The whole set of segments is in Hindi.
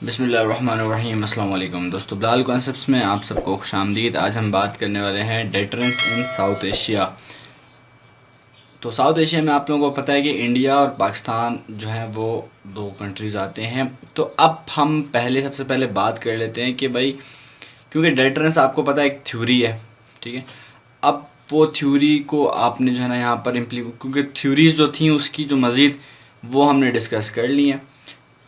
बिस्मिल्लाहिर्रहमानिर्रहीम। अस्सलाम वालेकुम दोस्तों, बिलाल कॉन्सेप्ट्स में आप सबको खुशामदीद। आज हम बात करने वाले हैं डेटरेंस इन साउथ एशिया। तो साउथ एशिया में आप लोगों को पता है कि इंडिया और पाकिस्तान जो है वो दो कंट्रीज़ आते हैं। तो अब हम सबसे पहले बात कर लेते हैं कि भाई, क्योंकि डेटरेंस आपको पता है एक थ्योरी है, ठीक है। अब वो थ्योरी को आपने जो है ना यहाँ पर क्योंकि थ्योरीज जो थी उसकी जो मज़ीद वो हमने डिस्कस कर ली है।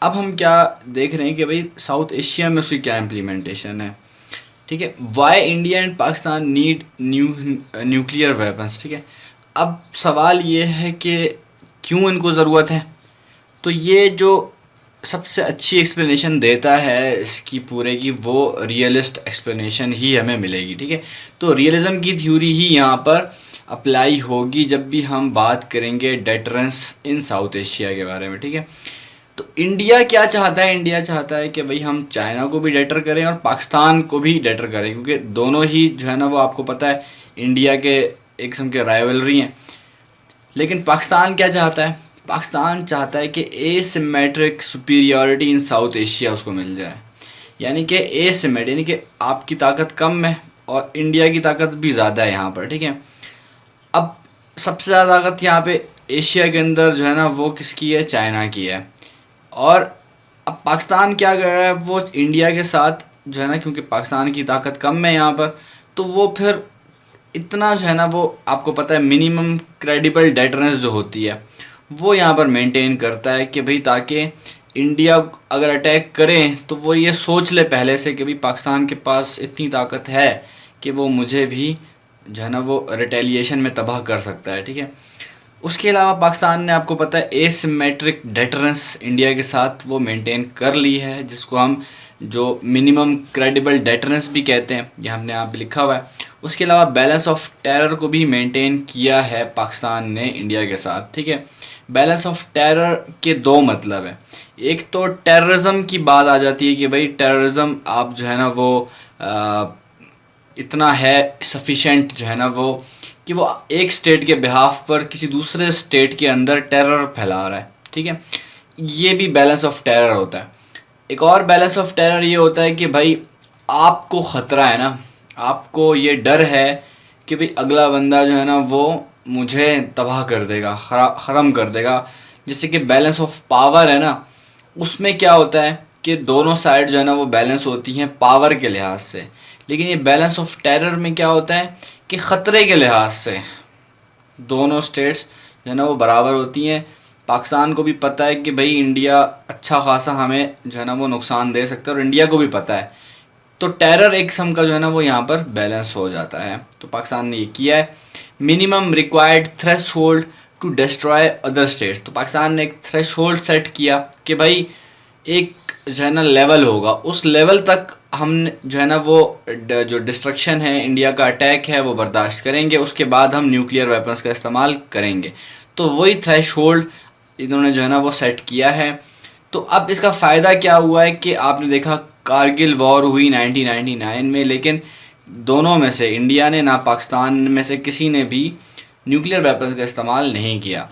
अब हम क्या देख रहे हैं कि भाई साउथ एशिया में उसकी क्या इम्प्लीमेंटेशन है, ठीक है। Why India and Pakistan need nuclear weapons, ठीक है। अब सवाल ये है कि क्यों इनको ज़रूरत है। तो ये जो सबसे अच्छी एक्सप्लेनेशन देता है इसकी पूरे की, वो रियलिस्ट एक्सप्लेनेशन ही हमें मिलेगी, ठीक है। तो रियलिज़म की थ्योरी ही यहाँ पर अप्लाई होगी जब भी हम बात करेंगे डेटरेंस इन साउथ एशिया के बारे में, ठीक है। तो इंडिया क्या चाहता है, इंडिया चाहता है कि भाई हम चाइना को भी डेटर करें और पाकिस्तान को भी डेटर करें, क्योंकि दोनों ही जो है ना वो आपको पता है इंडिया के एक किस्म के राइवलरी हैं। लेकिन पाकिस्तान क्या चाहता है, पाकिस्तान चाहता है कि एसिमेट्रिक सुपीरियॉरिटी इन साउथ एशिया उसको मिल जाए। यानी कि एसिमेट यानी कि आपकी ताकत कम है और इंडिया की ताकत भी ज़्यादा है यहाँ पर, ठीक है। अब सबसे ज़्यादा ताकत यहाँ पे एशिया के अंदर जो है ना वो किसकी है, चाइना की है। और अब पाकिस्तान क्या कर रहा है, वो इंडिया के साथ जो है ना, क्योंकि पाकिस्तान की ताकत कम है यहाँ पर, तो वो फिर इतना जो है ना वो आपको पता है मिनिमम क्रेडिबल डेटरेंस जो होती है वो यहाँ पर मेंटेन करता है कि भाई ताकि इंडिया अगर अटैक करें तो वो ये सोच ले पहले से कि भाई पाकिस्तान के पास इतनी ताकत है कि वो मुझे भी जो है ना वो रिटेलिएशन में तबाह कर सकता है, ठीक है। उसके अलावा पाकिस्तान ने आपको पता है एसिमेट्रिक डेटरेंस इंडिया के साथ वो मेंटेन कर ली है, जिसको हम जो मिनिमम क्रेडिबल डेटरेंस भी कहते हैं, ये हमने यहाँ पे लिखा हुआ है। उसके अलावा बैलेंस ऑफ टेरर को भी मेंटेन किया है पाकिस्तान ने इंडिया के साथ, ठीक है। बैलेंस ऑफ टेरर के दो मतलब है, एक तो टेररिज्म की बात आ जाती है कि भाई टेररिज्म आप जो है ना वो इतना है सफिशेंट जो है ना वो कि वो एक स्टेट के बिहाफ पर किसी दूसरे स्टेट के अंदर टेरर फैला रहा है, ठीक है। ये भी बैलेंस ऑफ टेरर होता है। एक और बैलेंस ऑफ टेरर ये होता है कि भाई आपको ख़तरा है ना, आपको ये डर है कि भाई अगला बंदा जो है ना वो मुझे तबाह कर देगा, ख़त्म कर देगा। जैसे कि बैलेंस ऑफ पावर है ना, उसमें क्या होता है कि दोनों साइड जो है ना वो बैलेंस होती हैं पावर के लिहाज से। लेकिन ये बैलेंस ऑफ टेरर में क्या होता है कि ख़तरे के लिहाज से दोनों स्टेट्स जो है ना वो बराबर होती हैं। पाकिस्तान को भी पता है कि भाई इंडिया अच्छा खासा हमें जो है ना वो नुकसान दे सकता है और इंडिया को भी पता है। तो टेरर एक किस्म का जो है ना वो यहाँ पर बैलेंस हो जाता है। तो पाकिस्तान ने ये किया है। Minimum required threshold to destroy other states, तो पाकिस्तान ने एक थ्रेशोल्ड सेट किया कि भाई एक जो है ना लेवल होगा, उस लेवल तक हम जो है ना वो जो डिस्ट्रक्शन है इंडिया का अटैक है वो बर्दाश्त करेंगे, उसके बाद हम न्यूक्लियर वेपन्स का इस्तेमाल करेंगे। तो वही थ्रेशोल्ड इन्होंने जो है ना वो सेट किया है। तो अब इसका फ़ायदा क्या हुआ है कि आपने देखा कारगिल वॉर हुई 1999 में, लेकिन दोनों में से इंडिया ने ना पाकिस्तान में से किसी ने भी न्यूक्लियर वेपन्स का इस्तेमाल नहीं किया।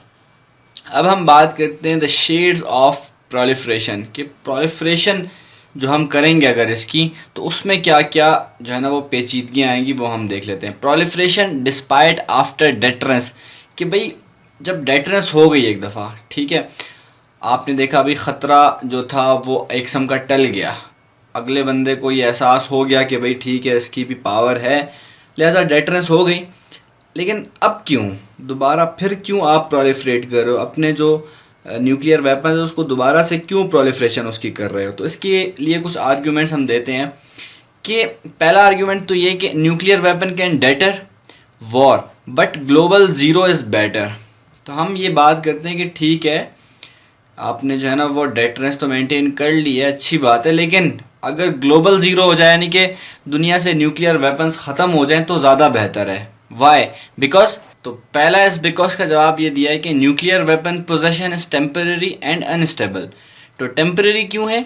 अब हम बात करते हैं द शेड्स ऑफ प्रोलिफरेशन, कि प्रोलिफरेशन जो हम करेंगे अगर इसकी, तो उसमें क्या क्या जो है ना वो पेचीदगियाँ आएंगी वो हम देख लेते हैं। प्रोलिफरेशन डिस्पाइट आफ्टर डेटरेंस, कि भाई जब डेटरेंस हो गई एक दफ़ा, ठीक है, आपने देखा अभी ख़तरा जो था वो एक किस्म का टल गया, अगले बंदे को ये एहसास हो गया कि भाई ठीक है इसकी भी पावर है, लिहाजा डेटरेंस हो गई। लेकिन अब क्यों दोबारा फिर क्यों आप प्रोलिफरेट कर रहे हो अपने जो न्यूक्लियर वेपन है उसको दोबारा से क्यों प्रोलिफरेशन उसकी कर रहे हो। तो इसके लिए कुछ आर्ग्यूमेंट्स हम देते हैं कि पहला आर्ग्यूमेंट तो ये कि nuclear weapon can debtor war but global zero is better. तो हम ये बात करते हैं कि ठीक है आपने जो है ना वो डेटरेंस तो मेंटेन कर ली है, अच्छी बात है, लेकिन अगर ग्लोबल ज़ीरो हो जाए यानी कि दुनिया से न्यूक्लियर वेपन्स ख़त्म हो जाएं तो ज़्यादा बेहतर है। वाई? बिकॉज, तो पहला इस बिकॉज का जवाब ये दिया है कि nuclear weapon possession is temporary and unstable. तो टेम्पररी क्यों है,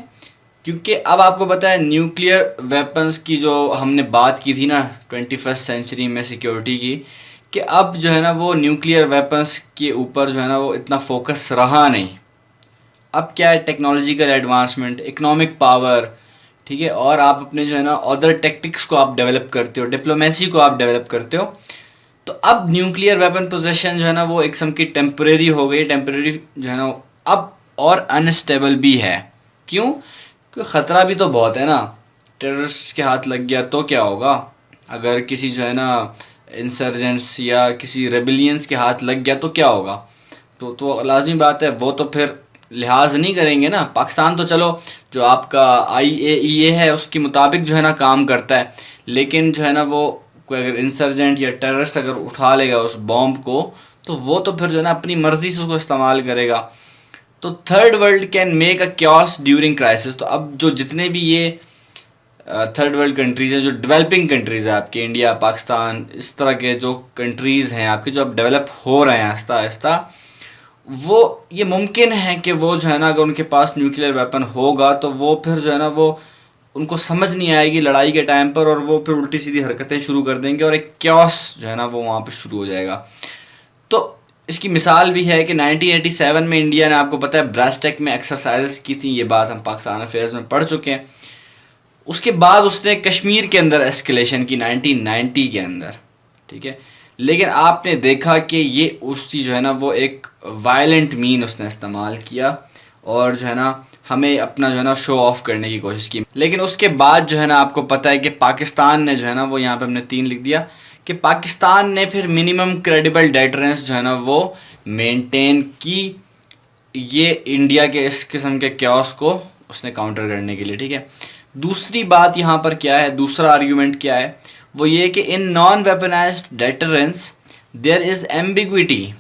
क्योंकि अब आपको पता है न्यूक्लियर वेपन्स की जो हमने बात की थी ना 21st सेंचुरी में सिक्योरिटी की, कि अब जो है ना वो न्यूक्लियर वेपन्स के ऊपर जो है ना वो इतना फोकस रहा नहीं। अब क्या है, टेक्नोलॉजिकल एडवांसमेंट, इकोनॉमिक पावर, ठीक है, और आप अपने जो है ना अदर टेक्टिक्स को आप डेवलप करते हो, डिप्लोमेसी को आप डेवलप करते हो। तो अब न्यूक्लियर वेपन पोजेशन जो है ना वो एक किस्म की टेम्परेरी हो गई, टेम्परेरी जो है ना अब, और अनस्टेबल भी है। क्यों? क्योंकि ख़तरा भी तो बहुत है ना, टेररिस्ट के हाथ लग गया तो क्या होगा, अगर किसी जो है ना इंसर्जेंट्स या किसी रेबिलियंस के हाथ लग गया तो क्या होगा, तो लाजमी बात है वो तो फिर लिहाज नहीं करेंगे ना। पाकिस्तान तो चलो जो आपका IAEA है उसके मुताबिक जो है ना काम करता है, लेकिन जो है ना वो कोई अगर इंसर्जेंट या टेररिस्ट अगर उठा लेगा उस बॉम्ब को, तो वो तो फिर जो है ना अपनी मर्जी से उसको इस्तेमाल करेगा। तो third world can make a chaos during crisis. तो अब जो जितने भी ये थर्ड वर्ल्ड कंट्रीज़ हैं, जो डेवलपिंग कंट्रीज़ है आपके, इंडिया, पाकिस्तान, इस तरह के जो कंट्रीज़ हैं आपके, जो अब डेवलप हो रहे हैं आहिस्ता आहिस्ता, वो ये मुमकिन है कि वो जो है ना अगर उनके पास न्यूक्लियर वेपन होगा तो वो फिर जो है ना वो उनको समझ नहीं आएगी लड़ाई के टाइम पर, और वो फिर उल्टी सीधी हरकतें शुरू कर देंगे और एक क्योस जो है ना वो वहाँ पे शुरू हो जाएगा। तो इसकी मिसाल भी है कि 1987 में इंडिया ने, आपको पता है, ब्रास्टेक में एक्सरसाइजेस की थी, ये बात हम पाकिस्तान अफेयर्स में पढ़ चुके हैं। उसके बाद उसने कश्मीर के अंदर एस्केलेशन की 1990 के अंदर, ठीक है, लेकिन आपने देखा कि ये उसकी जो है ना वो एक वायलेंट मीन उसने इस्तेमाल किया और जो है ना हमें अपना जो है ना शो ऑफ करने की कोशिश की। लेकिन उसके बाद जो है ना आपको पता है कि पाकिस्तान ने जो है ना वो, यहाँ पे हमने 3 लिख दिया, कि पाकिस्तान ने फिर मिनिमम क्रेडिबल डेटरेंस जो है ना वो मेंटेन की, ये इंडिया के इस किस्म के क्योस को उसने काउंटर करने के लिए, ठीक है। दूसरी बात यहाँ पर क्या है, दूसरा आर्ग्यूमेंट क्या है, वो ये कि in non weaponized deterrence there is ambiguity.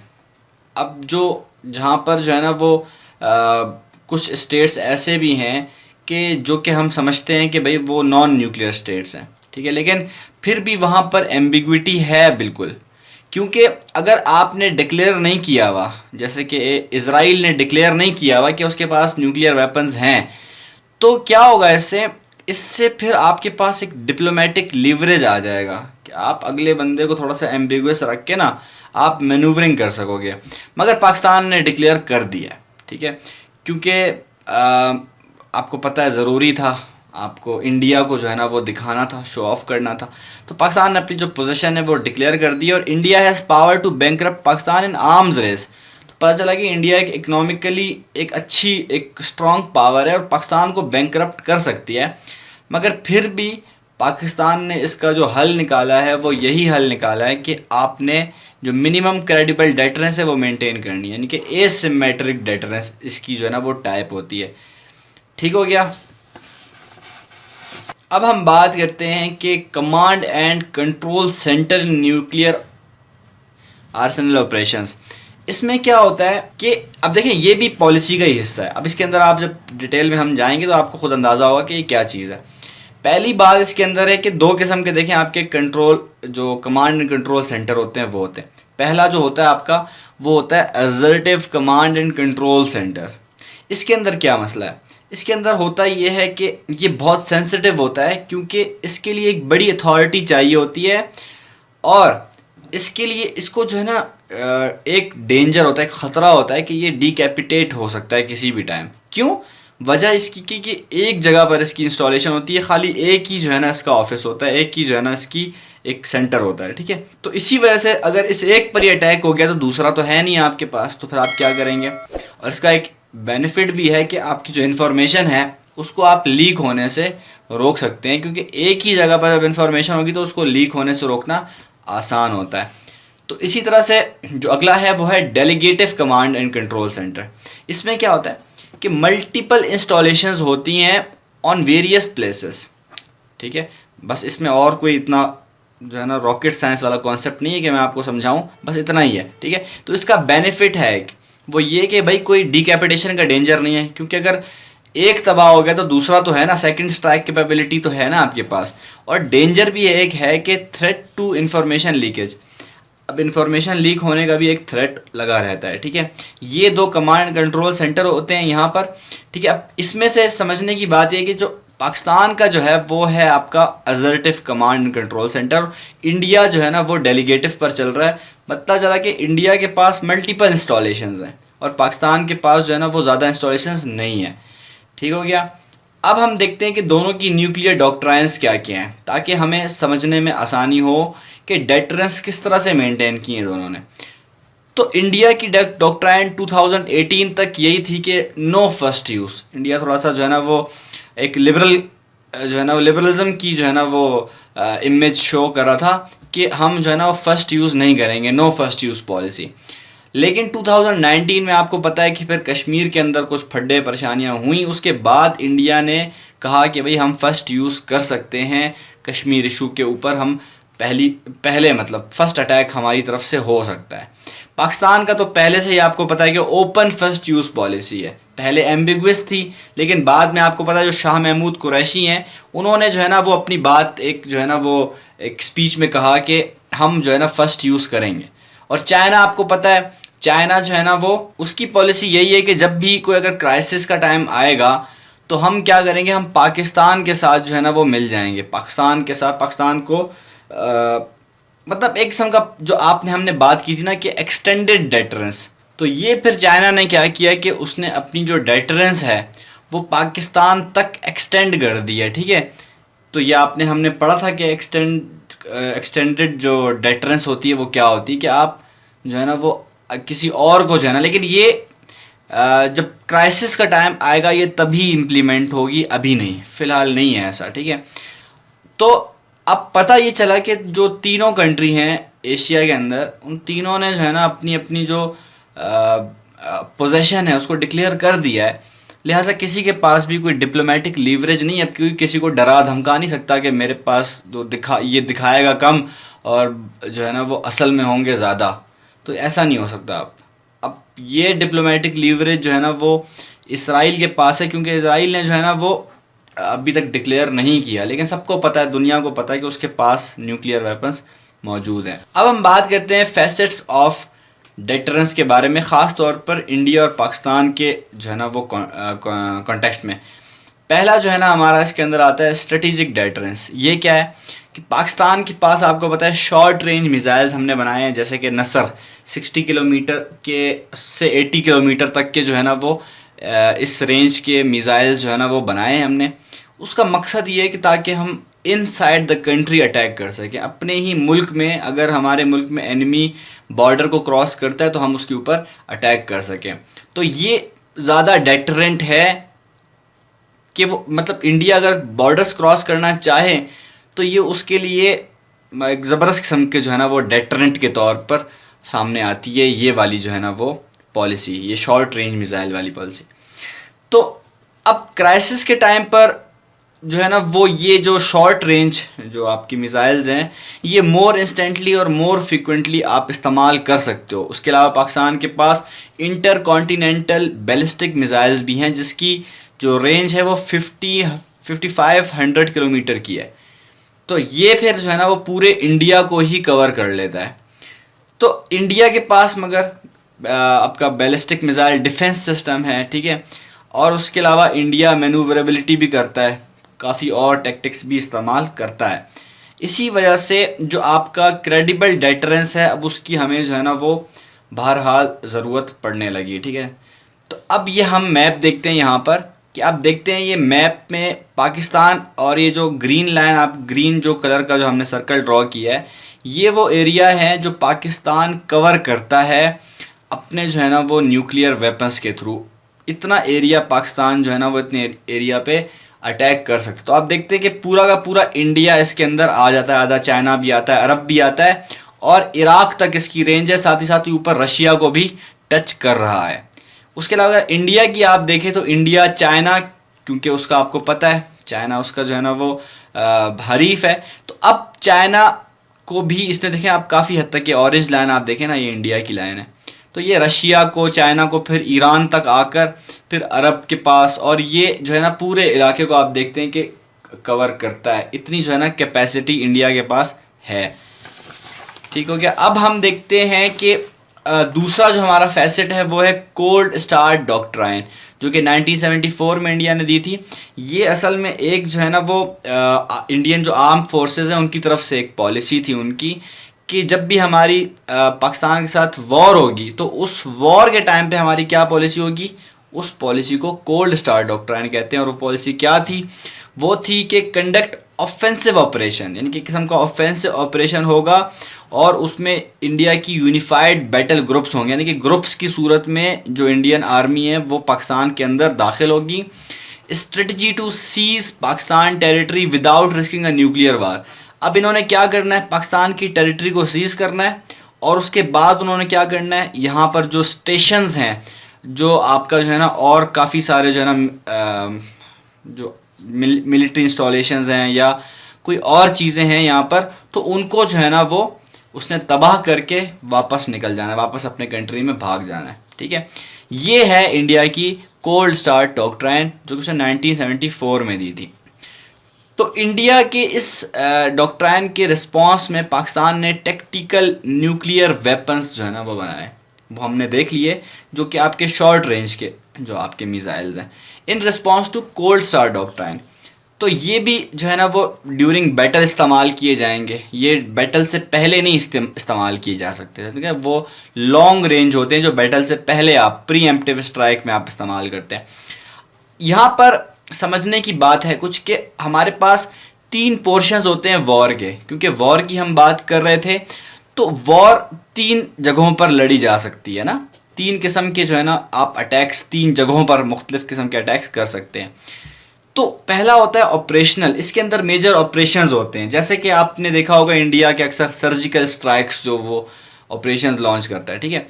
अब जो जहाँ पर जो है ना वो कुछ स्टेट्स ऐसे भी हैं कि जो कि हम समझते हैं कि भाई वो नॉन न्यूक्लियर स्टेट्स हैं, ठीक है, लेकिन फिर भी वहाँ पर एम्बिग्विटी है बिल्कुल। क्योंकि अगर आपने डिक्लेयर नहीं किया हुआ, जैसे कि इज़राइल ने डिक्लेयर नहीं किया हुआ कि उसके पास न्यूक्लियर वेपन्स हैं, तो क्या होगा इससे, इससे फिर आपके पास एक डिप्लोमेटिक लीवरेज आ जाएगा कि आप अगले बंदे को थोड़ा सा एम्बिगुअस रख के ना आप मैनूवरिंग कर सकोगे। मगर पाकिस्तान ने डिक्लेयर कर दिया, ठीक है, क्योंकि आपको पता है ज़रूरी था, आपको इंडिया को जो है ना वो दिखाना था, शो ऑफ करना था। तो पाकिस्तान ने अपनी जो पोजीशन है वो डिक्लेयर कर दी, और India has power to bankrupt Pakistan in arms race. तो पता चला कि इंडिया एक इकोनॉमिकली एक अच्छी, एक स्ट्रॉन्ग पावर है और पाकिस्तान को बैंकरप्ट कर सकती है। मगर फिर भी पाकिस्तान ने इसका जो हल निकाला है वो यही हल निकाला है कि आपने जो मिनिमम क्रेडिबल डेटरेंस है वो मेंटेन करनी है, यानी कि एसिमेट्रिक डेटरेंस इसकी जो है ना वो टाइप होती है। ठीक हो गया। अब हम बात करते हैं कि command and control centre in nuclear Arsenal operations. इसमें क्या होता है कि अब देखें ये भी पॉलिसी का ही हिस्सा है। अब इसके अंदर आप जब डिटेल में हम जाएंगे तो आपको खुद अंदाज़ा होगा कि ये क्या चीज़ है। पहली बात इसके अंदर है कि दो किस्म के, देखें, आपके कंट्रोल जो कमांड एंड कंट्रोल सेंटर होते हैं वो होते हैं। पहला जो होता है आपका वो होता है assertive command and control centre. इसके अंदर क्या मसला है, इसके अंदर होता ये है कि ये बहुत सेंसिटिव होता है, क्योंकि इसके लिए एक बड़ी अथॉरिटी चाहिए होती है, और इसके लिए इसको जो है ना एक डेंजर होता है, एक ख़तरा होता है कि ये डिकैपिटेट हो सकता है किसी भी टाइम। क्यों? वजह इसकी कि एक जगह पर इसकी इंस्टॉलेशन होती है, खाली एक ही जो है ना इसका ऑफिस होता है, एक ही जो है ना इसकी एक सेंटर होता है, ठीक है। तो इसी वजह से अगर इस एक पर ही अटैक हो गया तो दूसरा तो है नहीं आपके पास, तो फिर आप क्या करेंगे। और इसका एक बेनिफिट भी है कि आपकी जो इन्फॉर्मेशन है उसको आप लीक होने से रोक सकते हैं, क्योंकि एक ही जगह पर जब इन्फॉर्मेशन होगी तो उसको लीक होने से रोकना आसान होता है। तो इसी तरह से जो अगला है वो है डेलीगेटिव कमांड एंड कंट्रोल सेंटर। इसमें क्या होता है कि मल्टीपल इंस्टॉलेशंस होती हैं ऑन वेरियस प्लेसेस, ठीक है। बस इसमें और कोई इतना जो है ना रॉकेट साइंस वाला कॉन्सेप्ट नहीं है कि मैं आपको समझाऊं, बस इतना ही है, ठीक है। तो इसका बेनिफिट है वो ये कि भाई कोई डिकैपिटेशन का डेंजर नहीं है, क्योंकि अगर एक तबाह हो गया तो दूसरा तो है ना, सेकंड स्ट्राइक कैपेबिलिटी तो है ना आपके पास। और डेंजर भी एक है कि थ्रेट टू इंफॉर्मेशन लीकेज। अब इंफॉर्मेशन लीक होने का भी एक थ्रेट लगा रहता है, ठीक है। ये दो कमांड कंट्रोल सेंटर होते हैं यहाँ पर, ठीक है। अब इसमें से समझने की बात ये कि जो पाकिस्तान का जो है वो है आपका assertive command and control centre, India जो है ना वो डेलीगेटिव पर चल रहा है। पता चला कि इंडिया के पास मल्टीपल इंस्टॉलेशंस हैं, और पाकिस्तान के पास जो है ना वो ज़्यादा इंस्टॉलेशंस नहीं है। ठीक हो गया। अब हम देखते हैं कि दोनों की न्यूक्लियर डॉक्ट्राइन्स क्या क्या हैं, ताकि हमें समझने में आसानी हो कि डेटरेंस किस तरह से मेंटेन की है दोनों ने। तो इंडिया की डॉक्ट्राइन 2018 तक यही थी कि नो फर्स्ट यूज़। इंडिया थोड़ा सा जो है ना वो एक लिबरल जो है ना वो लिबरलिज्म की जो है ना वो इमेज शो कर रहा था कि हम जो है ना वो फर्स्ट यूज़ नहीं करेंगे, नो फर्स्ट यूज़ पॉलिसी। लेकिन 2019 में आपको पता है कि फिर कश्मीर के अंदर कुछ फड्डे परेशानियां हुई, उसके बाद इंडिया ने कहा कि भाई हम फर्स्ट यूज़ कर सकते हैं कश्मीर इशू के ऊपर, हम पहले मतलब फर्स्ट अटैक हमारी तरफ से हो सकता है। पाकिस्तान का तो पहले से ही आपको पता है कि ओपन फर्स्ट यूज़ पॉलिसी है, पहले एम्बिगुअस थी, लेकिन बाद में आपको पता है जो शाह महमूद कुरैशी हैं उन्होंने जो है ना वो अपनी बात एक जो है ना वो एक स्पीच में कहा कि हम जो है ना फर्स्ट यूज़ करेंगे। और चाइना आपको पता है, चाइना जो है ना वो उसकी पॉलिसी यही है कि जब भी कोई अगर क्राइसिस का टाइम आएगा तो हम क्या करेंगे, हम पाकिस्तान के साथ जो है ना वो मिल जाएंगे, पाकिस्तान के साथ, पाकिस्तान को मतलब एक किस्म का जो आपने हमने बात की थी ना कि एक्सटेंडेड डेटरेंस, तो ये फिर चाइना ने क्या किया कि उसने अपनी जो डेटरेंस है वो पाकिस्तान तक एक्सटेंड कर दी है। ठीक है, तो ये आपने हमने पढ़ा था कि एक्सटेंडेड जो डेटरेंस होती है वो क्या होती है कि आप जो है ना वो किसी और को जो है ना, लेकिन ये जब क्राइसिस का टाइम आएगा ये तभी इम्प्लीमेंट होगी, अभी नहीं, फिलहाल नहीं है ऐसा। ठीक है, तो अब पता ये चला कि जो तीनों कंट्री हैं एशिया के अंदर, उन तीनों ने जो है ना अपनी अपनी जो पोजेशन है उसको डिक्लेयर कर दिया है, लिहाजा किसी के पास भी कोई डिप्लोमेटिक लीवरेज नहीं है, अब क्योंकि किसी को डरा धमका नहीं सकता कि मेरे पास तो ये दिखाएगा कम और जो है ना वो असल में होंगे ज़्यादा, तो ऐसा नहीं हो सकता। अब ये डिप्लोमेटिक लीवरेज जो है ना वो इसराइल के पास है, क्योंकि इसराइल ने जो है ना वो अभी तक डिक्लेयर नहीं किया, लेकिन सबको पता है, दुनिया को पता है कि उसके पास न्यूक्लियर वेपन्स मौजूद हैं। अब हम बात करते हैं फैसेट्स ऑफ डेटरेंस के बारे में, ख़ास तौर पर इंडिया और पाकिस्तान के जो है ना वो कॉन्टेक्स्ट में। पहला जो है ना हमारा इसके अंदर आता है स्ट्रेटेजिक डेटरेंस। ये क्या है कि पाकिस्तान के पास आपको पता है शॉर्ट रेंज मिसाइल्स हमने बनाए हैं, जैसे कि नसर 60 किलोमीटर के से 80 किलोमीटर तक के जो है ना वो इस रेंज के मिसाइल्स जो है ना वो बनाए हैं हमने। उसका मकसद ये है कि ताकि हम इनसाइड द कंट्री अटैक कर सकें, अपने ही मुल्क में, अगर हमारे मुल्क में एनिमी बॉर्डर को क्रॉस करता है तो हम उसके ऊपर अटैक कर सकें। तो ये ज़्यादा डेटरेंट है कि वो मतलब इंडिया अगर बॉर्डर्स क्रॉस करना चाहे तो ये उसके लिए एक ज़बरदस्त किस्म के जो है ना वो डेटरेंट के तौर पर सामने आती है, ये वाली जो है ना वो पॉलिसी, ये शॉर्ट रेंज मिसाइल वाली पॉलिसी। तो अब क्राइसिस के टाइम पर जो है ना वो ये जो शॉर्ट रेंज जो आपकी मिसाइल्स हैं ये मोर इंस्टेंटली और मोर फ्रिक्वेंटली आप इस्तेमाल कर सकते हो। उसके अलावा पाकिस्तान के पास इंटर कॉन्टिनेंटल बैलिस्टिक मिसाइल्स भी हैं जिसकी जो रेंज है वो 5500 किलोमीटर की है। तो ये फिर जो है ना वो पूरे इंडिया को ही कवर कर लेता है। तो इंडिया के पास मगर आपका बैलिस्टिक मिसाइल डिफेंस सिस्टम है, ठीक है, और उसके अलावा इंडिया मैन्यूवरेबिलिटी भी करता है, काफ़ी और टैक्टिक्स भी इस्तेमाल करता है। इसी वजह से जो आपका क्रेडिबल डेटरेंस है अब उसकी हमें जो है ना वो बहरहाल ज़रूरत पड़ने लगी। ठीक है, तो अब ये हम मैप देखते हैं यहाँ पर कि आप देखते हैं ये मैप में पाकिस्तान और ये जो ग्रीन लाइन, आप ग्रीन जो कलर का जो हमने सर्कल ड्रॉ किया है ये वो एरिया है जो पाकिस्तान कवर करता है अपने जो है ना वो न्यूक्लियर वेपन्स के थ्रू। इतना एरिया पाकिस्तान जो है ना वो इतने एरिया पे अटैक कर सकते। तो आप देखते हैं कि पूरा का पूरा इंडिया इसके अंदर आ जाता है, आधा चाइना भी आता है, अरब भी आता है और इराक तक इसकी रेंज है, साथ ही ऊपर रशिया को भी टच कर रहा है। उसके अलावा अगर इंडिया की आप देखें तो इंडिया चाइना, क्योंकि उसका आपको पता है चाइना उसका जो है ना वो हरीफ है, तो अब चाइना को भी इसने देखें आप काफ़ी हद तक, ये ऑरेंज लाइन आप देखें ना ये इंडिया की लाइन है, तो ये रशिया को, चाइना को, फिर ईरान तक आकर फिर अरब के पास, और ये जो है ना पूरे इलाके को आप देखते हैं कि कवर करता है। इतनी जो है ना कैपेसिटी इंडिया के पास है। ठीक हो गया। अब हम देखते हैं कि दूसरा जो हमारा फैसेट है वो है कोल्ड स्टार डॉक्ट्राइन, जो कि 1974 में इंडिया ने दी थी। ये असल में एक जो है ना वो इंडियन जो आर्म फोर्सेस हैं उनकी तरफ से एक पॉलिसी थी उनकी कि जब भी हमारी पाकिस्तान के साथ वॉर होगी तो उस वॉर के टाइम पे हमारी क्या पॉलिसी होगी, उस पॉलिसी को कोल्ड स्टार डॉक्ट्राइन कहते हैं। और वो पॉलिसी क्या थी, वो थी कि कंडक्ट ऑफेंसिव ऑपरेशन, यानी कि किस्म का ऑफेंसिव ऑपरेशन होगा और उसमें इंडिया की यूनिफाइड बैटल ग्रुप्स होंगे, यानी कि ग्रुप्स की सूरत में जो इंडियन आर्मी है वो पाकिस्तान के अंदर दाखिल होगी। Strategy to seize Pakistan territory without risking a nuclear war. अब इन्होंने क्या करना है, पाकिस्तान की टेरिटरी को सीज करना है और उसके बाद उन्होंने क्या करना है, यहाँ पर जो स्टेशंस हैं, जो आपका जो है ना और काफ़ी सारे जो है ना जो मिलिट्री इंस्टॉलेशंस हैं या कोई और चीज़ें हैं यहाँ पर, तो उनको जो है ना वो उसने तबाह करके वापस निकल जाना है, वापस अपने कंट्री में भाग जाना है। ठीक है, ये है इंडिया की कोल्ड स्टार डॉक्ट्राइन जो कि उसने 1974 में दी थी। तो इंडिया के इस डॉक्ट्राइन के रिस्पांस में पाकिस्तान ने टैक्टिकल न्यूक्लियर वेपन्स जो है ना वो बनाए, वो हमने देख लिए, जो कि आपके शॉर्ट रेंज के जो आपके मिसाइल्स हैं, in response to cold start doctrine. तो ये भी जो है ना वो ड्यूरिंग बैटल इस्तेमाल किए जाएंगे, ये बैटल से पहले नहीं इस्तेमाल किए जा सकते, ठीक है। वो लॉन्ग रेंज होते हैं जो बैटल से पहले आप प्री एम्प्टिव स्ट्राइक में आप इस्तेमाल करते हैं। यहाँ पर समझने की बात है कुछ कि हमारे पास 3 पोर्शंस होते हैं वॉर के, क्योंकि वॉर की हम बात कर रहे थे, तो वॉर 3 जगहों पर लड़ी जा सकती है ना, 3 किस्म के जो है ना आप अटैक्स 3 जगहों पर मुख्तलिफ किस्म के अटैक्स कर सकते हैं। तो पहला होता है ऑपरेशनल, इसके अंदर मेजर ऑपरेशंस होते हैं, जैसे कि आपने देखा होगा इंडिया के अक्सर सर्जिकल स्ट्राइक्स जो वो ऑपरेशंस लॉन्च करता है, ठीक है।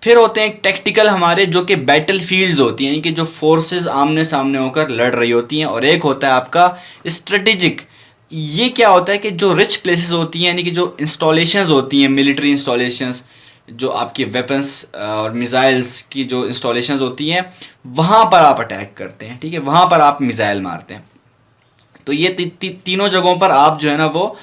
फिर होते हैं टैक्टिकल हमारे, जो कि बैटल फील्ड्स होती हैं, यानी कि जो फोर्सेस आमने सामने होकर लड़ रही होती हैं। और एक होता है आपका स्ट्रेटेजिक, ये क्या होता है कि जो रिच प्लेसेस होती हैं, यानी कि जो इंस्टॉलेशंस होती हैं, मिलिट्री इंस्टॉलेशंस, जो आपकी वेपन्स और मिसाइल्स की जो इंस्टॉलेशंस होती हैं, वहाँ पर आप अटैक करते हैं, ठीक है, वहाँ पर आप मिसाइल मारते हैं। तो ये तीनों जगहों पर आप जो है ना वो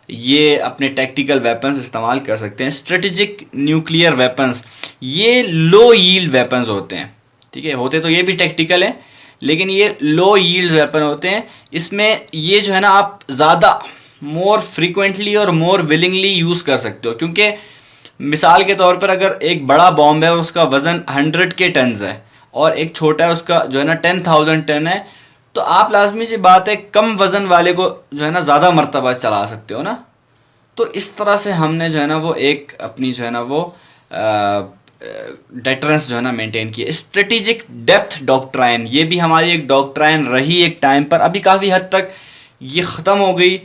ये अपने टैक्टिकल वेपन्स इस्तेमाल कर सकते हैं। स्ट्रेटेजिक न्यूक्लियर वेपन्स, ये लो यील्ड वेपन्स होते हैं, ठीक है, होते तो ये भी टैक्टिकल है, लेकिन ये लो यील्ड वेपन होते हैं। इसमें ये जो है ना आप ज़्यादा मोर फ्रीक्वेंटली और मोर विलिंगली यूज़ कर सकते हो, क्योंकि मिसाल के तौर पर अगर एक बड़ा बॉम्ब है उसका वज़न 100 के टन है और एक छोटा है उसका जो है ना 10,000 टन है, तो आप लाजमी सी बात है कम वज़न वाले को जो है ना ज़्यादा मरतबा चला सकते हो ना। तो इस तरह से हमने जो है ना वो एक अपनी जो है ना वो डेटरेंस जो है ना मेंटेन की है। स्ट्रेटेजिक डेप्थ डॉक्ट्राइन, ये भी हमारी एक डॉक्ट्राइन रही एक टाइम पर, अभी काफ़ी हद तक ये ख़त्म हो गई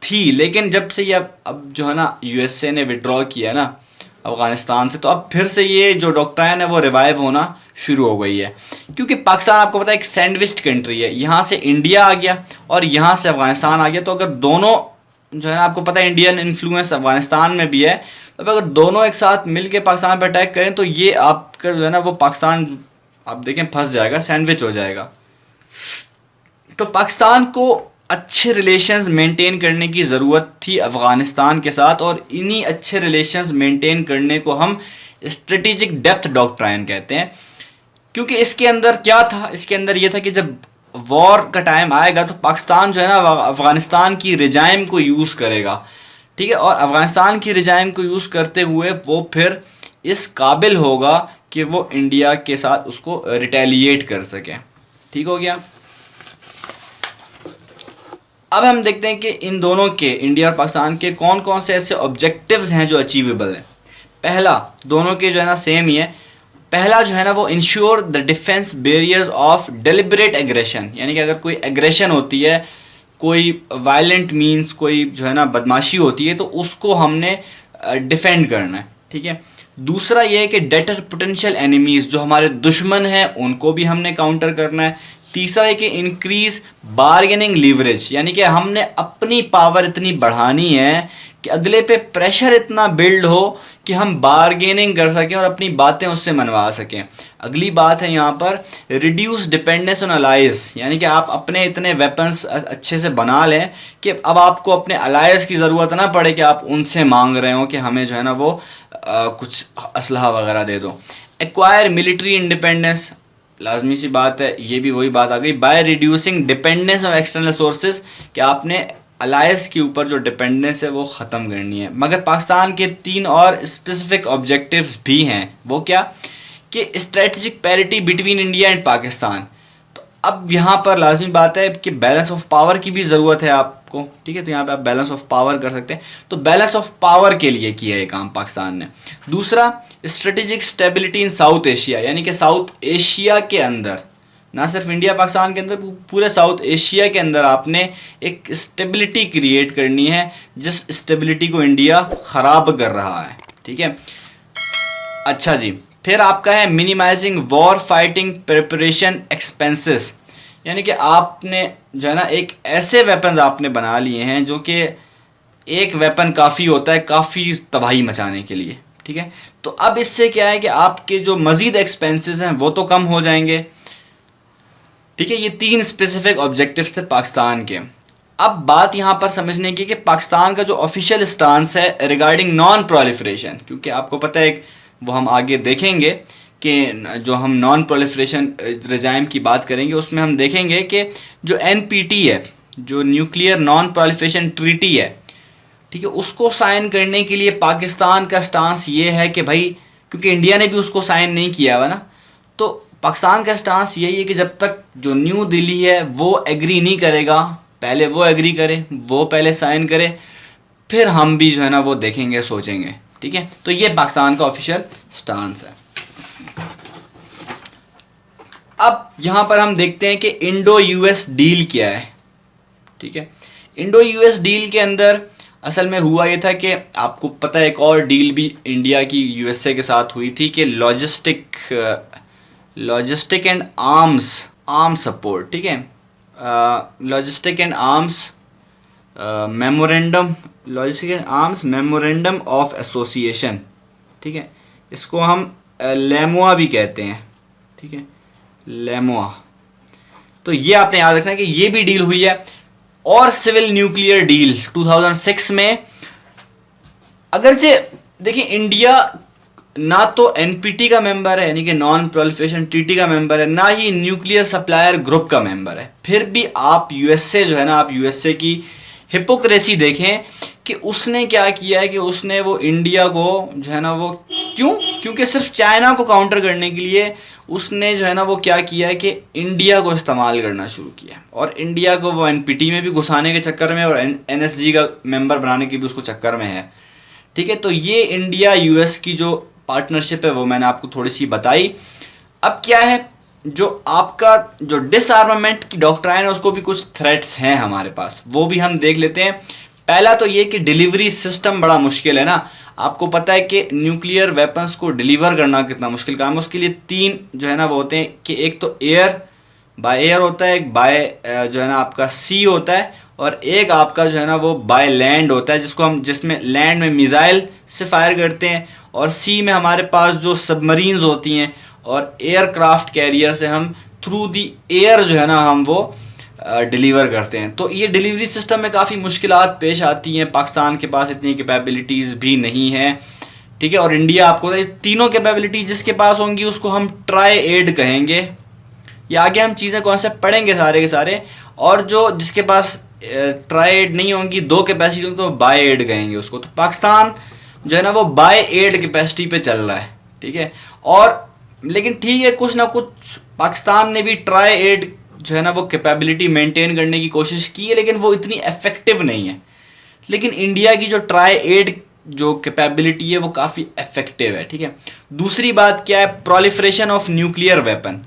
थी, लेकिन जब से ये अब जो है ना यूएसए ने विड्रॉ किया ना अफ़गानिस्तान से, तो अब फिर से ये जो डॉक्ट्राइन है वो रिवाइव होना शुरू हो गई है। क्योंकि पाकिस्तान आपको पता है एक सैंडविच कंट्री है, यहाँ से इंडिया आ गया और यहाँ से अफ़गानिस्तान आ गया, तो अगर दोनों जो है ना आपको पता है इंडियन इन्फ्लुएंस अफ़गानिस्तान में भी है, तो अगर दोनों एक साथ मिल के पाकिस्तान पर अटैक करें तो ये आपका जो है ना वो पाकिस्तान आप देखें फंस जाएगा, सैंडविच हो जाएगा। तो पाकिस्तान को अच्छे रिलेशंस मेंटेन करने की ज़रूरत थी अफ़गानिस्तान के साथ, और इन्हीं अच्छे रिलेशंस मेंटेन करने को हम स्ट्रेटेजिक डेप्थ डॉक्ट्राइन कहते हैं। क्योंकि इसके अंदर क्या था, इसके अंदर ये था कि जब वॉर का टाइम आएगा तो पाकिस्तान जो है ना अफ़गानिस्तान की रिजाइम को यूज़ करेगा, ठीक है, और अफ़गानिस्तान की रिजाइम को यूज़ करते हुए वो फिर इस काबिल होगा कि वो इंडिया के साथ उसको रिटेलिएट कर सके। ठीक हो गया। अब हम देखते हैं कि इन दोनों के, इंडिया और पाकिस्तान के, कौन कौन से ऐसे ऑब्जेक्टिव्स हैं जो अचीवेबल हैं। पहला, दोनों के जो है ना सेम ही है, पहला जो है ना वो ensure the defence barriers of deliberate aggression, यानी कि अगर कोई एग्रेशन होती है, कोई वायलेंट मीन्स कोई जो है ना बदमाशी होती है, तो उसको हमने डिफेंड करना है, ठीक है। दूसरा ये है कि डेटर पोटेंशियल एनिमीज़, जो हमारे दुश्मन हैं उनको भी हमने काउंटर करना है। तीसरा है कि इंक्रीज बार्गेनिंग लीवरेज, यानी कि हमने अपनी पावर इतनी बढ़ानी है कि अगले पे प्रेशर इतना बिल्ड हो कि हम बार्गेनिंग कर सकें और अपनी बातें उससे मनवा सकें। अगली बात है यहाँ पर रिड्यूस डिपेंडेंस ऑन अलाइज, यानी कि आप अपने इतने वेपन्स अच्छे से बना लें कि अब आपको अपने अलाइज की ज़रूरत ना पड़े कि आप उनसे मांग रहे हो कि हमें जो है ना वो कुछ असलहा वगैरह दे दो। एक्वायर मिलिट्री इंडिपेंडेंस, लाजमी सी बात है, ये भी वही बात आ गई, by reducing dependence on external sources, कि आपने अलायंस के ऊपर जो डिपेंडेंस है वो ख़त्म करनी है। मगर पाकिस्तान के 3 और स्पेसिफिक ऑब्जेक्टिव्स भी हैं। वो क्या कि strategic parity between India and Pakistan. तो अब यहाँ पर लाजमी बात है कि बैलेंस ऑफ पावर की भी ज़रूरत है आपको, ठीक है। तो यहाँ पे आप बैलेंस ऑफ पावर कर सकते हैं। तो बैलेंस ऑफ पावर के लिए किया है काम पाकिस्तान ने। दूसरा, strategic stability in south Asia, यानी कि साउथ एशिया के अंदर, ना सिर्फ इंडिया पाकिस्तान के अंदर, पूरे साउथ एशिया के अंदर आपने एक स्टेबिलिटी क्रिएट करनी है, जिस स्टेबिलिटी को इंडिया ख़राब कर रहा है, ठीक है। अच्छा जी, फिर आपका है minimizing war fighting preparation expenses, यानी कि आपने जो है ना एक ऐसे वेपन्स आपने बना लिए हैं जो कि एक वेपन काफ़ी होता है काफ़ी तबाही मचाने के लिए, ठीक है। तो अब इससे क्या है कि आपके जो मज़ीद एक्सपेंसेस हैं वो तो कम हो जाएंगे, ठीक है। ये 3 स्पेसिफिक ऑब्जेक्टिव्स थे पाकिस्तान के। अब बात यहाँ पर समझने की कि पाकिस्तान का जो ऑफिशियल स्टांस है रिगार्डिंग नॉन प्रोलिफरेशन, क्योंकि आपको पता है वो हम आगे देखेंगे कि जो हम नॉन प्रोलिफरेशन रिजाइम की बात करेंगे उसमें हम देखेंगे कि जो NPT है, जो न्यूक्लियर नॉन प्रोलिफरेशन ट्रीटी है, ठीक है, उसको साइन करने के लिए पाकिस्तान का स्टांस ये है कि भाई, क्योंकि इंडिया ने भी उसको साइन नहीं किया हुआ ना, तो पाकिस्तान का स्टांस यही है कि जब तक जो न्यू दिल्ली है वो एग्री नहीं करेगा, पहले वो एग्री करे, वो पहले साइन करे, फिर हम भी जो है ना वो देखेंगे, सोचेंगे, ठीक है। तो ये पाकिस्तान का ऑफिशियल स्टांस है। अब यहां पर हम देखते हैं कि इंडो यूएस डील क्या है, ठीक है। इंडो यूएस डील के अंदर असल में हुआ ये था कि आपको पता है एक और डील भी इंडिया की यूएसए के साथ हुई थी कि लॉजिस्टिक एंड आर्म्स सपोर्ट, ठीक है। Logistic and arms memorandum, logistic and arms memorandum of association, ठीक है। इसको हम लेमोआ भी कहते हैं, ठीक है, लेमोआ। तो ये आपने याद रखना है कि ये भी डील हुई है। और सिविल न्यूक्लियर डील 2006 में, अगरचे देखिए इंडिया ना तो एनपीटी का मेंबर है यानी कि नॉन प्रोलिफरेशन ट्रीटी का मेंबर है, ना ही न्यूक्लियर सप्लायर ग्रुप का मेंबर है, फिर भी आप यूएसए जो है ना, आप यूएसए की हिपोक्रेसी देखें कि उसने क्या किया है कि उसने वो इंडिया को जो है ना वो क्योंकि सिर्फ चाइना को काउंटर करने के लिए उसने जो है ना वो क्या किया है कि इंडिया को इस्तेमाल करना शुरू किया, और इंडिया को वो एनपीटी में भी घुसाने के चक्कर में और एनएसजी का मेंबर बनाने के भी उसको चक्कर में है, ठीक है। तो ये इंडिया यूएस की जो पार्टनरशिप है वो मैंने आपको थोड़ी सी बताई। अब क्या है, जो आपका जो डिसआर्मामेंट की डॉक्ट्राइन है उसको भी कुछ थ्रेट्स हैं हमारे पास, वो भी हम देख लेते हैं। पहला तो ये कि डिलीवरी सिस्टम बड़ा मुश्किल है ना, आपको पता है कि न्यूक्लियर वेपन्स को डिलीवर करना कितना मुश्किल काम है। उसके लिए 3 जो है ना वो होते हैं कि एक तो बाय एयर होता है, एक बाय जो है ना आपका सी होता है, और एक आपका जो है ना वो बाय लैंड होता है, जिसमें लैंड में मिसाइल से फायर करते हैं, और सी में हमारे पास जो सबमरीन्स होती हैं, और एयरक्राफ्ट कैरियर से हम थ्रू दी एयर जो है ना हम वो डिलीवर करते हैं। तो ये डिलीवरी सिस्टम में काफ़ी मुश्किलात पेश आती हैं, पाकिस्तान के पास इतनी कैपेबिलिटीज़ भी नहीं है, ठीक है। और इंडिया आपको तीनों कैपेबिलिटीज जिसके पास होंगी उसको हम ट्राई एड कहेंगे, या आगे हम चीज़ें कॉन्सेप्ट पढ़ेंगे सारे के सारे। और जो जिसके पास ट्राई एड नहीं होंगी, 2 कैपेसिटी होंगी, तो बाय एड कहेंगे उसको। तो पाकिस्तान जो है ना वो बाय एड कैपेसिटी पे चल रहा है, ठीक है। और लेकिन ठीक है, कुछ ना कुछ पाकिस्तान ने भी ट्राई एड जो है ना वो कैपेबिलिटी मेंटेन करने की कोशिश की है, लेकिन वो इतनी इफेक्टिव नहीं है। लेकिन इंडिया की जो ट्राई एड जो कैपेबिलिटी है वो काफ़ी इफेक्टिव है, ठीक है। दूसरी बात क्या है, प्रोलिफरेशन ऑफ न्यूक्लियर वेपन।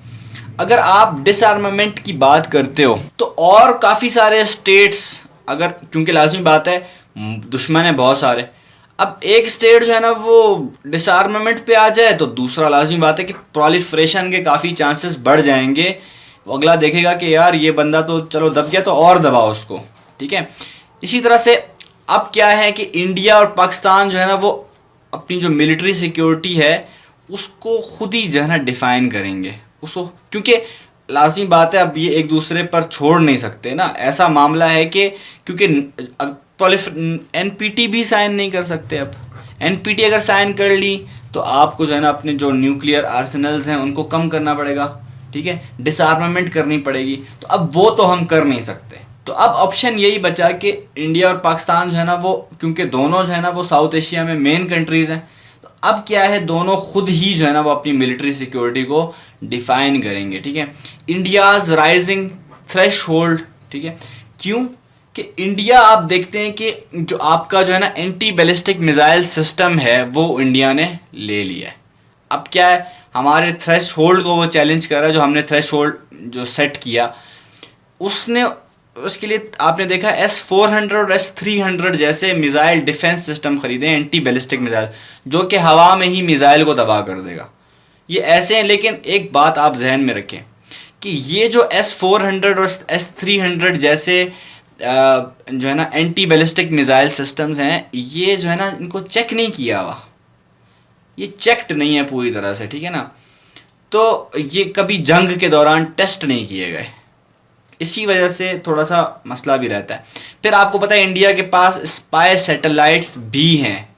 अगर आप डिसआर्मामेंट की बात करते हो तो और काफ़ी सारे स्टेट्स, अगर क्योंकि लाजमी बात है दुश्मन है बहुत सारे, अब एक स्टेट जो है ना वो डिसआर्मामेंट पे आ जाए तो दूसरा लाजमी बात है कि प्रोलिफरेशन के काफ़ी चांसेस बढ़ जाएंगे। वो अगला देखेगा कि यार ये बंदा तो चलो दब गया तो और दबाओ उसको, ठीक है। इसी तरह से अब क्या है कि इंडिया और पाकिस्तान जो है ना वो अपनी जो मिलिट्री सिक्योरिटी है उसको खुद ही जो है ना डिफाइन करेंगे उसको, क्योंकि लाजमी बात है अब ये एक दूसरे पर छोड़ नहीं सकते ना। ऐसा मामला है कि क्योंकि एनपीटी भी साइन नहीं कर सकते। अब एनपीटी अगर साइन कर ली तो आपको जो है ना अपने जो न्यूक्लियर आर्सेनल्स हैं उनको कम करना पड़ेगा, ठीक है, डिसआर्मामेंट करनी पड़ेगी। तो अब वो तो हम कर नहीं सकते, तो अब ऑप्शन यही बचा कि इंडिया और पाकिस्तान जो है ना वो, क्योंकि दोनों जो है ना वो साउथ एशिया में मेन कंट्रीज़ हैं, तो अब क्या है, दोनों खुद ही जो है ना वो अपनी मिलिट्री सिक्योरिटी को डिफाइन करेंगे, ठीक है। इंडियाज राइजिंग थ्रेश होल्ड, ठीक है। क्यों कि इंडिया, आप देखते हैं कि जो आपका जो है ना एंटी बैलिस्टिक मिसाइल सिस्टम है वो इंडिया ने ले लिया है। अब क्या है, हमारे थ्रेश होल्ड को वो चैलेंज कर रहा है, जो हमने थ्रेश होल्ड जो सेट किया उसने, उसके लिए आपने देखा S-400 और S-300 जैसे मिसाइल डिफेंस सिस्टम खरीदे, एंटी बैलिस्टिक मिसाइल, जो कि हवा में ही मिसाइल को तबाह कर देगा। ये ऐसे हैं, लेकिन एक बात आप जहन में रखें कि ये जो S-400 और S-300 जैसे जो है ना एंटी बैलिस्टिक मिसाइल सिस्टम्स हैं, ये जो है ना इनको चेक नहीं किया हुआ, ये चेक्ड नहीं है पूरी तरह से, ठीक है ना। तो ये कभी जंग के दौरान टेस्ट नहीं किए गए, इसी वजह से थोड़ा सा मसला भी रहता है। फिर आपको पता है इंडिया के पास स्पाई सैटेलाइट्स भी हैं,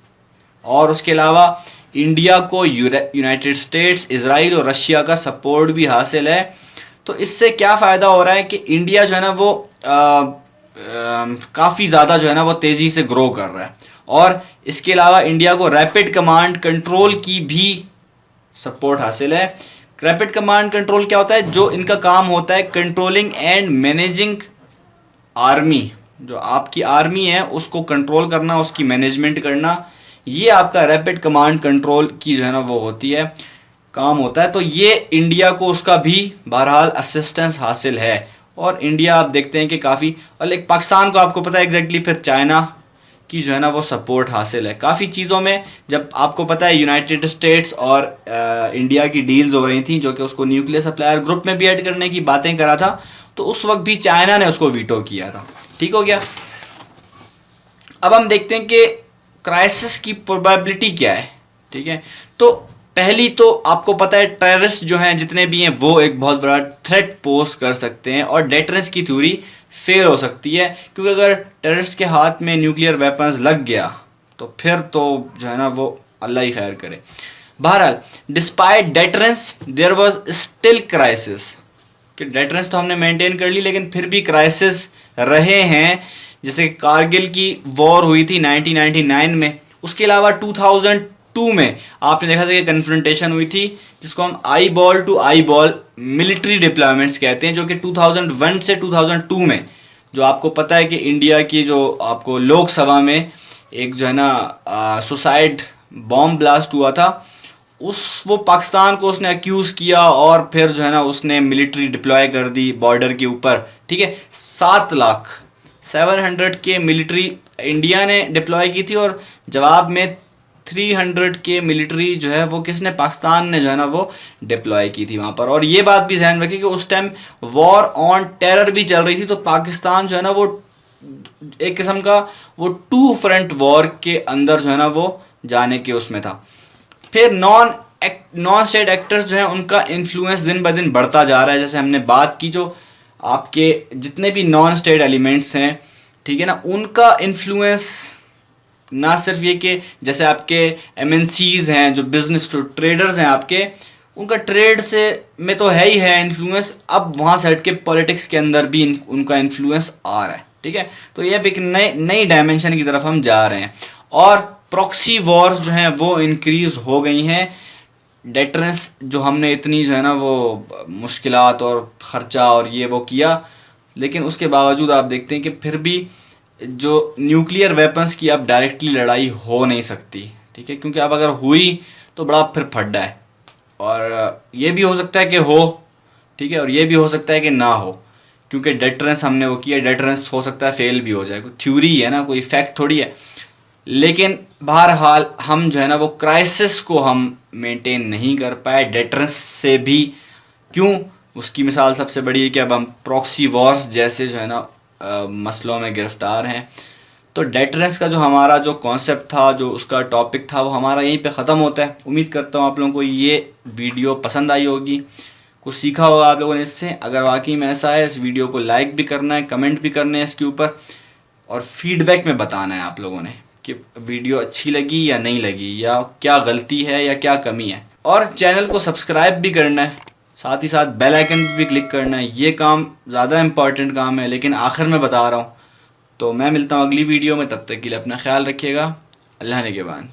और उसके अलावा इंडिया को यूनाइटेड स्टेट्स, इजराइल और रशिया का सपोर्ट भी हासिल है। तो इससे क्या फ़ायदा हो रहा है कि इंडिया जो है ना वो काफ़ी ज़्यादा जो है ना वो तेज़ी से ग्रो कर रहा है, और इसके अलावा इंडिया को रैपिड कमांड कंट्रोल की भी सपोर्ट हासिल है। रैपिड कमांड कंट्रोल क्या होता है, जो इनका काम होता है कंट्रोलिंग एंड मैनेजिंग आर्मी, जो आपकी आर्मी है उसको कंट्रोल करना, उसकी मैनेजमेंट करना, ये आपका रैपिड कमांड कंट्रोल की जो है ना वो होती है, काम होता है। तो ये इंडिया को उसका भी बहरहाल असिस्टेंस हासिल है, और इंडिया आप देखते हैं कि काफ़ी, और एक पाकिस्तान को आपको पता है एग्जैक्टली फिर चाइना की जो है ना वो सपोर्ट हासिल है काफ़ी चीज़ों में। जब आपको पता है यूनाइटेड स्टेट्स और इंडिया की डील्स हो रही थी, जो कि उसको न्यूक्लियर सप्लायर ग्रुप में भी ऐड करने की बातें करा था, तो उस वक्त भी चाइना ने उसको वीटो किया था, ठीक हो गया। अब हम देखते हैं कि क्राइसिस की प्रोबेबिलिटी क्या है, ठीक है। तो पहली तो आपको पता है टेररिस्ट जो हैं जितने भी हैं वो एक बहुत बड़ा थ्रेट पोज कर सकते हैं, और डेटरेंस की थ्योरी फेल हो सकती है, क्योंकि अगर टेररिस्ट के हाथ में न्यूक्लियर वेपन्स लग गया तो फिर तो जो है ना वो अल्लाह ही खैर करे। बहरहाल despite deterrence there was still crisis, कि डेटरेंस तो हमने मेंटेन कर ली लेकिन फिर भी क्राइसिस रहे हैं, जैसे कारगिल की वॉर हुई थी 1999 में, उसके अलावा 2002 में आपने देखा था कि कन्फ्रंटेशन हुई थी, जिसको हम eyeball to eyeball military deployments कहते हैं, जो कि 2001 से 2002 में, जो आपको पता है कि इंडिया की जो आपको लोकसभा में एक जो है ना सुसाइड बॉम्ब ब्लास्ट हुआ था, वो पाकिस्तान को उसने अक्यूज़ किया, और फिर जो है ना उसने मिलिट्री डिप्लॉय कर दी बॉर्डर के ऊपर, ठीक है। 700 के मिलिट्री इंडिया ने डिप्लॉय की थी, और जवाब में 300 के मिलिट्री जो है वो किसने, पाकिस्तान ने जो है ना वो डिप्लॉय की थी वहाँ पर। और ये बात भी ध्यान रखिए कि उस टाइम वॉर ऑन टेरर भी चल रही थी, तो पाकिस्तान जो है ना वो एक किस्म का वो टू फ्रंट वॉर के अंदर जो है ना वो जाने के उसमें था। फिर नॉन स्टेट एक्टर्स जो हैं उनका इन्फ्लुएंस दिन ब दिन बढ़ता जा रहा है, जैसे हमने बात की, जो आपके जितने भी नॉन स्टेट एलिमेंट्स हैं, ठीक है ना, उनका इन्फ्लुएंस ना सिर्फ ये कि जैसे आपके MNCs हैं, जो बिजनेस ट्रेडर्स हैं आपके, उनका ट्रेड से में तो है ही है इन्फ्लुएंस, अब वहाँ से हट के पॉलिटिक्स के अंदर भी उनका इन्फ्लुएंस आ रहा है, ठीक है। तो ये अब एक नई डायमेंशन की तरफ हम जा रहे हैं, और प्रॉक्सी वॉर्स जो हैं वो इंक्रीज हो गई हैं। डेटरेंस जो हमने इतनी जो है ना वो मुश्किलात और ख़र्चा और ये वो किया, लेकिन उसके बावजूद आप देखते हैं कि फिर भी जो न्यूक्लियर वेपन्स की अब डायरेक्टली लड़ाई हो नहीं सकती, ठीक है, क्योंकि अब अगर हुई तो बड़ा फिर फड्डा है, और ये भी हो सकता है कि हो, ठीक है, और ये भी हो सकता है कि ना हो, क्योंकि डेटरेंस हमने वो किया, डेटरेंस हो सकता है फेल भी हो जाए, कोई थ्योरी है ना, कोई फैक्ट थोड़ी है। लेकिन बहरहाल हम जो है ना वो क्राइसिस को हम मेंटेन नहीं कर पाए डेटरेंस से भी। क्यों? उसकी मिसाल सबसे बड़ी है कि अब हम प्रॉक्सी वॉर्स जैसे जो है ना मसलों में गिरफ्तार हैं। तो डेटरेंस का जो हमारा जो कॉन्सेप्ट था, जो उसका टॉपिक था, वो हमारा यहीं पे ख़त्म होता है। उम्मीद करता हूँ आप लोगों को ये वीडियो पसंद आई होगी, कुछ सीखा होगा आप लोगों ने इससे। अगर वाकई में ऐसा है, इस वीडियो को लाइक भी करना है, कमेंट भी करने हैं इसके ऊपर, और फीडबैक में बताना है आप लोगों ने कि वीडियो अच्छी लगी या नहीं लगी, या क्या गलती है या क्या कमी है। और चैनल को सब्सक्राइब भी करना है, साथ ही साथ बेल आइकन पे भी क्लिक करना है। ये काम ज़्यादा इंपॉर्टेंट काम है, लेकिन आखिर में बता रहा हूँ। तो मैं मिलता हूँ अगली वीडियो में, तब तक के लिए अपना ख्याल रखिएगा। अल्लाह ने के बाद।